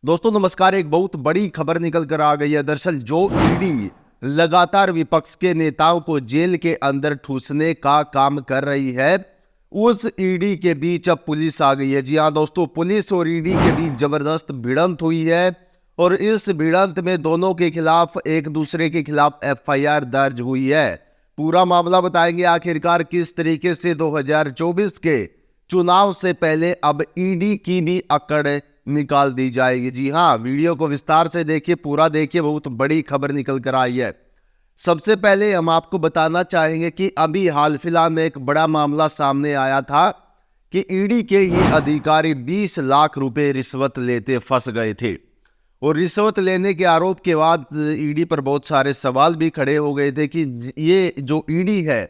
दोस्तों नमस्कार। एक बहुत बड़ी खबर निकल कर आ गई है। दरअसल जो ईडी लगातार विपक्ष के नेताओं को जेल के अंदर ठूसने का काम कर रही है, उस ईडी के बीच अब पुलिस आ गई है। जी हां दोस्तों, पुलिस और ईडी के बीच जबरदस्त भिड़ंत हुई है और इस भिड़ंत में दोनों के खिलाफ एक दूसरे के खिलाफ एफआईआर दर्ज हुई है। पूरा मामला बताएंगे आखिरकार किस तरीके से 2024 के चुनाव से पहले अब ईडी की भी अकड़ निकाल दी जाएगी। जी हां, वीडियो को विस्तार से देखिए, पूरा देखिए, बहुत बड़ी खबर निकल कर आई है। सबसे पहले हम आपको बताना चाहेंगे कि अभी हाल फिलहाल में एक बड़ा मामला सामने आया था कि ईडी के ही अधिकारी 20 लाख रुपए रिश्वत लेते फंस गए थे और रिश्वत लेने के आरोप के बाद ईडी पर बहुत सारे सवाल भी खड़े हो गए थे कि ये जो ईडी है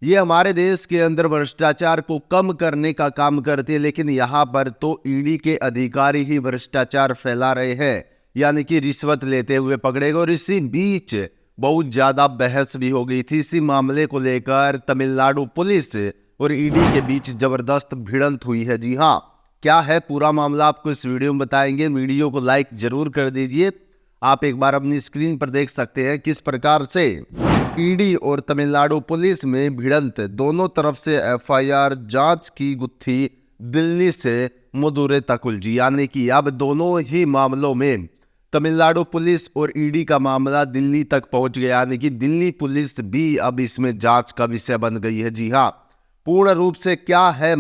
ये हमारे देश के अंदर भ्रष्टाचार को कम करने का काम करती है, लेकिन यहाँ पर तो ईडी के अधिकारी ही भ्रष्टाचार फैला रहे हैं, यानी कि रिश्वत लेते हुए पकड़े गए। और इसी बीच बहुत ज्यादा बहस भी हो गई थी। इसी मामले को लेकर तमिलनाडु पुलिस और ईडी के बीच जबरदस्त भिड़ंत हुई है। जी हाँ, क्या है पूरा मामला आपको इस वीडियो में बताएंगे। वीडियो को लाइक जरूर कर दीजिए। आप एक बार अपनी स्क्रीन पर देख सकते हैं किस प्रकार से ईडी और तमिलनाडु पुलिस में भिड़ंत, दोनों तरफ से एफआईआर, जांच की गुत्थी दिल्ली से मदुरै तक उलझी। यानी कि अब दोनों ही मामलों में तमिलनाडु पुलिस और ईडी का मामला दिल्ली तक पहुंच गया, यानी कि दिल्ली पुलिस भी अब इसमें जांच का विषय बन गई है। जी हाँ, पूर्ण रूप से क्या है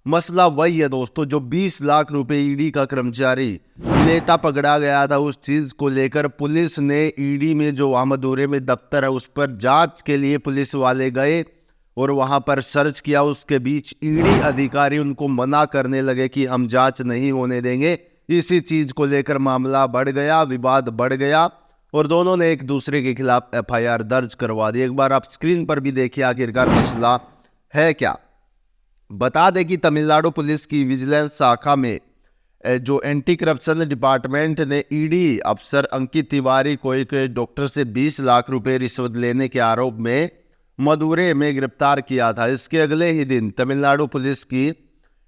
मसला वही है दोस्तों, जो 20 लाख रुपए ईडी का कर्मचारी नेता पकड़ा गया था, उस चीज को लेकर पुलिस ने ईडी में जो मदुरै में दफ्तर है उस पर जांच के लिए पुलिस वाले गए और वहां पर सर्च किया। उसके बीच ईडी अधिकारी उनको मना करने लगे कि हम जांच नहीं होने देंगे। इसी चीज को लेकर मामला बढ़ गया, विवाद बढ़ गया और दोनों ने एक दूसरे के खिलाफ एफआईआर दर्ज करवा दी। एक बार आप स्क्रीन पर भी देखिए आखिरकार मसला है क्या। बता दें कि तमिलनाडु पुलिस की विजिलेंस शाखा में जो एंटी करप्शन डिपार्टमेंट ने ईडी अफसर अंकित तिवारी को एक डॉक्टर से 20 लाख रुपए रिश्वत लेने के आरोप में मदुरै में गिरफ्तार किया था। इसके अगले ही दिन तमिलनाडु पुलिस की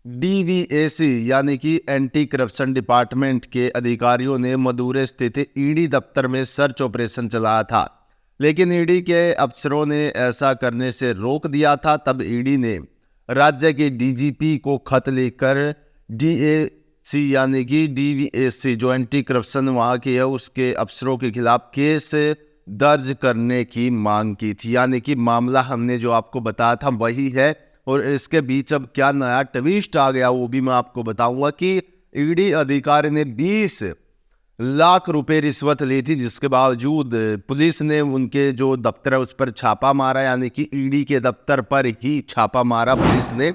डीवीएसी यानी कि एंटी करप्शन डिपार्टमेंट के अधिकारियों ने मदुरै स्थित ईडी दफ्तर में सर्च ऑपरेशन चलाया था, लेकिन ईडी के अफसरों ने ऐसा करने से रोक दिया था। तब ईडी ने राज्य के डीजीपी को खत लिखकर डीएसी यानी कि डीवीएसी जो एंटी करप्शन वहां की है उसके अफसरों के खिलाफ केस दर्ज करने की मांग की थी। यानी कि मामला हमने जो आपको बताया था वही है और इसके बीच अब क्या नया ट्विस्ट आ गया वो भी मैं आपको बताऊंगा कि ईडी अधिकारी ने 20 लाख रुपए रिश्वत ली थी, जिसके बावजूद पुलिस ने उनके जो दफ्तर है उस पर छापा मारा। यानी कि ईडी के दफ्तर पर ही छापा मारा पुलिस ने,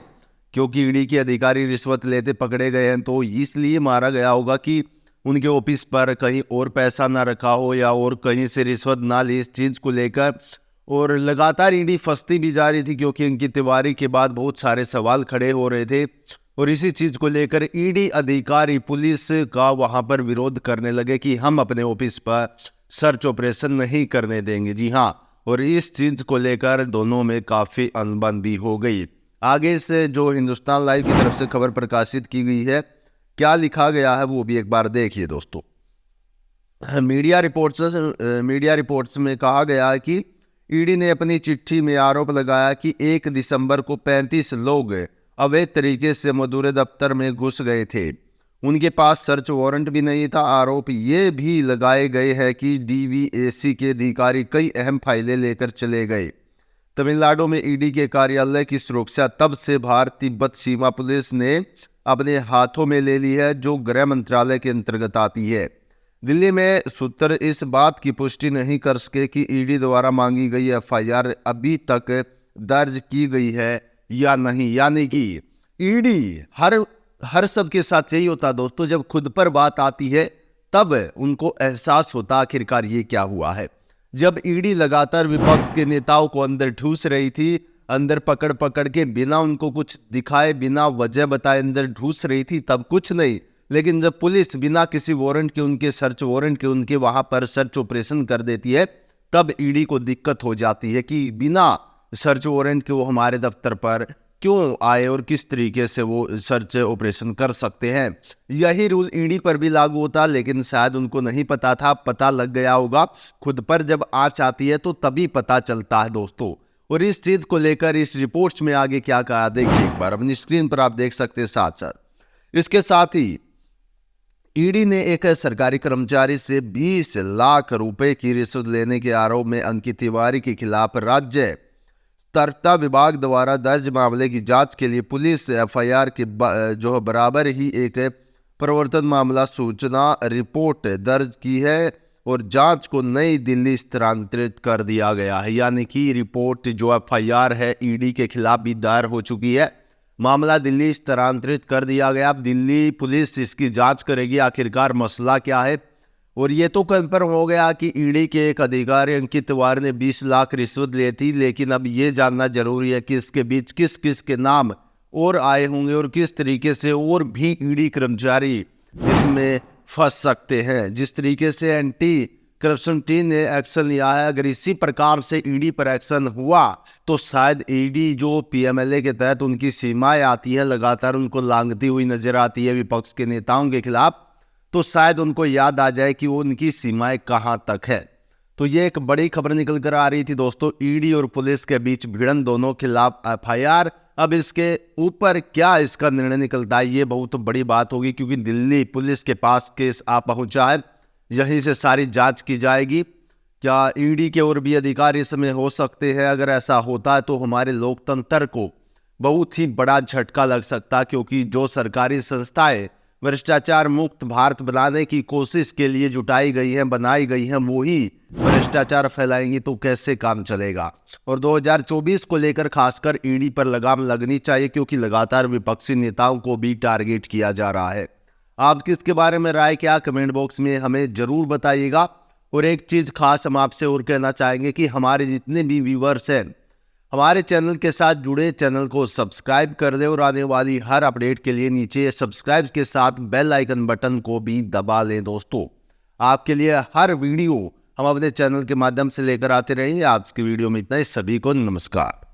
क्योंकि ईडी के अधिकारी रिश्वत लेते पकड़े गए हैं तो इसलिए मारा गया होगा कि उनके ऑफिस पर कहीं और पैसा ना रखा हो या और कहीं से रिश्वत ना ली, इस चीज को लेकर। और लगातार ईडी फंसती भी जा रही थी क्योंकि अंकित तिवारी के बाद बहुत सारे सवाल खड़े हो रहे थे और इसी चीज को लेकर ईडी अधिकारी पुलिस का वहां पर विरोध करने लगे कि हम अपने ऑफिस पर सर्च ऑपरेशन नहीं करने देंगे। जी हाँ, और इस चीज को लेकर दोनों में काफी अनबन भी हो गई। आगे से जो हिंदुस्तान लाइव की तरफ से खबर प्रकाशित की गई है, क्या लिखा गया है वो भी एक बार देखिए दोस्तों। मीडिया रिपोर्ट्स में कहा गया है कि ईडी ने अपनी चिट्ठी में आरोप लगाया कि 1 दिसंबर को 35 लोग अवैध तरीके से मदुरै दफ्तर में घुस गए थे। उनके पास सर्च वारंट भी नहीं था। आरोप ये भी लगाए गए हैं कि डीवीएसी के अधिकारी कई अहम फाइलें लेकर चले गए। तमिलनाडु में ईडी के कार्यालय की सुरक्षा तब से भारत तिब्बत सीमा पुलिस ने अपने हाथों में ले ली है, जो गृह मंत्रालय के अंतर्गत आती है। दिल्ली में सूत्र इस बात की पुष्टि नहीं कर सके कि ईडी द्वारा मांगी गई एफआईआर अभी तक दर्ज की गई है या नहीं। यानी कि ईडी हर सबके साथ यही होता दोस्तों, जब खुद पर बात आती है तब उनको एहसास होता आखिरकार ये क्या हुआ है। जब ईडी लगातार विपक्ष के नेताओं को अंदर ठूस रही थी, अंदर पकड़ के बिना उनको कुछ दिखाए, बिना वजह बताए अंदर ठूस रही थी, तब कुछ नहीं। लेकिन जब पुलिस बिना किसी वारंट के, उनके सर्च वारंट के उनके वहां पर सर्च ऑपरेशन कर देती है, तब ईडी को दिक्कत हो जाती है कि बिना सर्च वारंट के वो हमारे दफ्तर पर क्यों आए और किस तरीके से वो सर्च ऑपरेशन कर सकते हैं। यही रूल ईडी पर भी लागू होता, लेकिन शायद उनको नहीं पता था, पता लग गया होगा। खुद पर जब आंच आती है तो तभी पता चलता है दोस्तों। और इस चीज को लेकर इस रिपोर्ट में आगे क्या कहा, देखिए एक बार अपनी स्क्रीन पर आप देख सकते हैं। साथ साथ इसके साथ ही ईडी ने एक सरकारी कर्मचारी से 20 लाख रुपए की रिश्वत लेने के आरोप में अंकित तिवारी के खिलाफ राज्य सतर्कता विभाग द्वारा दर्ज मामले की जांच के लिए पुलिस एफआईआर के जो बराबर ही एक प्रवर्तन मामला सूचना रिपोर्ट दर्ज की है और जांच को नई दिल्ली स्थानांतरित कर दिया गया है। यानी कि रिपोर्ट जो एफआईआर है ईडी के खिलाफ भी दायर हो चुकी है, मामला दिल्ली स्थानांतरित कर दिया गया। अब दिल्ली पुलिस इसकी जांच करेगी आखिरकार मसला क्या है। और ये तो कंफर्म हो गया कि ईडी के एक अधिकारी अंकित तिवारी ने 20 लाख रिश्वत ली थी, लेकिन अब ये जानना जरूरी है कि इसके बीच किस किस के नाम और आए होंगे और किस तरीके से और भी ईडी कर्मचारी इसमें फंस सकते हैं। जिस तरीके से एंटी करप्शन टीम ने एक्शन लिया है, अगर इसी प्रकार से ईडी पर एक्शन हुआ तो शायद ईडी जो पीएमएलए के तहत उनकी सीमाएं आती है, लगातार उनको लांघती हुई नजर आती है विपक्ष के नेताओं के खिलाफ, तो शायद उनको याद आ जाए कि वो उनकी सीमाएं कहां तक है। तो ये एक बड़ी खबर निकल कर आ रही थी दोस्तों, ईडी और पुलिस के बीच भिड़न, दोनों खिलाफ एफआईआर। अब इसके ऊपर क्या इसका निर्णय निकलता है, ये बहुत बड़ी बात होगी, क्योंकि दिल्ली पुलिस के पास केस आ पहुंचा है, यहीं से सारी जांच की जाएगी। क्या ईडी के और भी अधिकारी इसमें हो सकते हैं? अगर ऐसा होता है तो हमारे लोकतंत्र को बहुत ही बड़ा झटका लग सकता है, क्योंकि जो सरकारी संस्थाएं भ्रष्टाचार मुक्त भारत बनाने की कोशिश के लिए जुटाई गई हैं, बनाई गई हैं, वो ही भ्रष्टाचार फैलाएंगी तो कैसे काम चलेगा। और 2024 को लेकर खासकर ईडी पर लगाम लगनी चाहिए, क्योंकि लगातार विपक्षी नेताओं को भी टारगेट किया जा रहा है। आप किसके बारे में राय क्या, कमेंट बॉक्स में हमें जरूर बताइएगा। और एक चीज खास हम आपसे और कहना चाहेंगे कि हमारे जितने भी व्यूअर्स हैं हमारे चैनल के साथ जुड़े, चैनल को सब्सक्राइब कर दें और आने वाली हर अपडेट के लिए नीचे सब्सक्राइब के साथ बेल आइकन बटन को भी दबा लें दोस्तों। आपके लिए हर वीडियो हम अपने चैनल के माध्यम से लेकर आते रहेंगे। आज की वीडियो में इतना ही, सभी को नमस्कार।